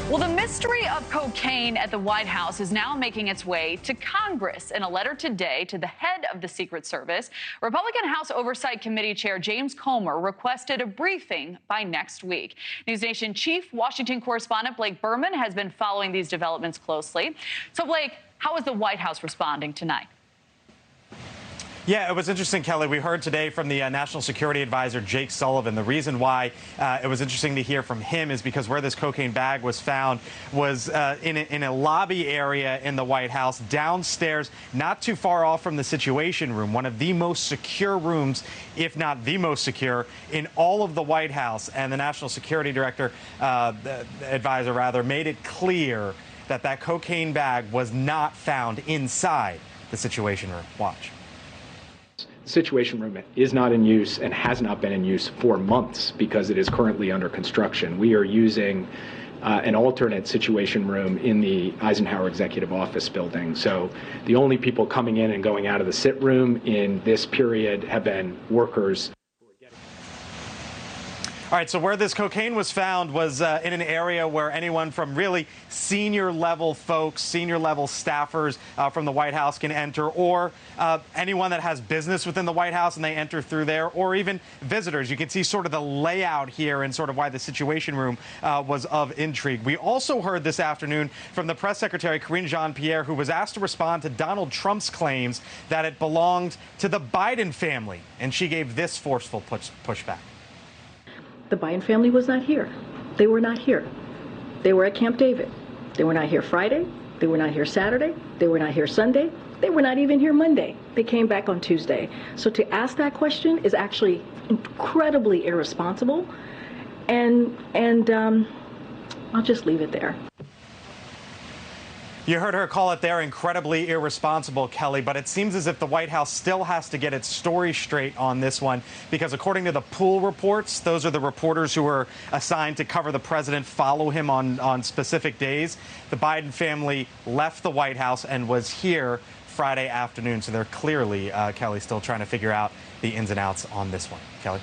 Well, the mystery of cocaine at the White House is now making its way to Congress. In a letter today to the head of the Secret Service, Republican House Oversight Committee Chair James Comer requested a briefing by next week. NewsNation Chief Washington correspondent Blake Burman has been following these developments closely. So, Blake, how is the White House responding tonight? Yeah, it was interesting, Kelly. We heard today from the National Security Advisor, Jake Sullivan. The reason why it was interesting to hear from him is because where this cocaine bag was found was in a lobby area in the White House, downstairs, not too far off from the Situation Room, one of the most secure rooms, if not the most secure, in all of the White House. And the National Security Advisor, made it clear that that cocaine bag was not found inside the Situation Room. Watch. Situation Room is not in use and has not been in use for months because it is currently under construction. We are using an alternate Situation Room in the Eisenhower Executive Office building. So the only people coming in and going out of the sit room in this period have been workers. All right, so where this cocaine was found was in an area where anyone from really senior-level folks, senior-level staffers from the White House can enter, or anyone that has business within the White House and they enter through there, or even visitors. You can see sort of the layout here and sort of why the Situation Room was of intrigue. We also heard this afternoon from the press secretary, Karine Jean-Pierre, who was asked to respond to Donald Trump's claims that it belonged to the Biden family, and she gave this forceful pushback. The Biden family was not here. They were not here. They were at Camp David. They were not here Friday. They were not here Saturday. They were not here Sunday. They were not even here Monday. They came back on Tuesday. So to ask that question is actually incredibly irresponsible. And I'll just leave it there. You heard her call it there incredibly irresponsible, Kelly, but it seems as if the White House still has to get its story straight on this one, because according to the pool reports, those are the reporters who were assigned to cover the president, follow him on specific days. The Biden family left the White House and was here Friday afternoon. So they're clearly, Kelly, still trying to figure out the ins and outs on this one. Kelly?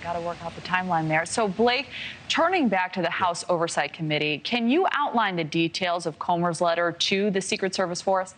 Got to work out the timeline there. So, Blake, turning back to the House Oversight Committee, can you outline the details of Comer's letter to the Secret Service for us?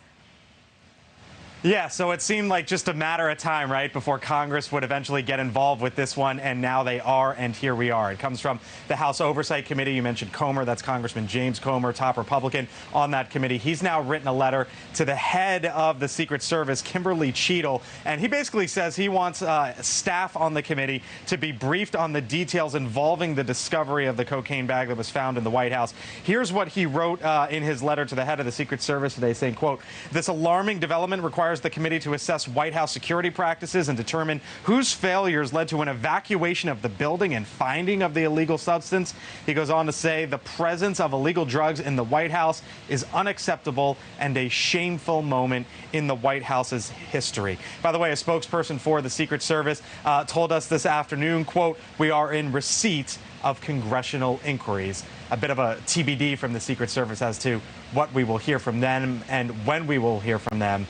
Yeah, so it seemed like just a matter of time, right, before Congress would eventually get involved with this one, and now they are, and here we are. It comes from the House Oversight Committee. You mentioned Comer. That's Congressman James Comer, top Republican on that committee. He's now written a letter to the head of the Secret Service, Kimberly Cheadle, and he basically says he wants staff on the committee to be briefed on the details involving the discovery of the cocaine bag that was found in the White House. Here's what he wrote in his letter to the head of the Secret Service today, saying, quote, "This alarming development requires the committee to assess White House security practices and determine whose failures led to an evacuation of the building and finding of the illegal substance." He goes on to say the presence of illegal drugs in the White House is unacceptable and a shameful moment in the White House's history. By the way, a spokesperson for the Secret Service told us this afternoon, quote, "We are in receipt of congressional inquiries." A bit of a TBD from the Secret Service as to what we will hear from them and when we will hear from them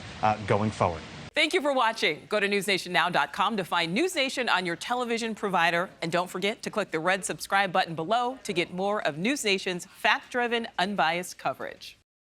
going forward. Thank you for watching. Go to newsnationnow.com to find NewsNation on your television provider. And don't forget to click the red subscribe button below to get more of NewsNation's fact-driven, unbiased coverage.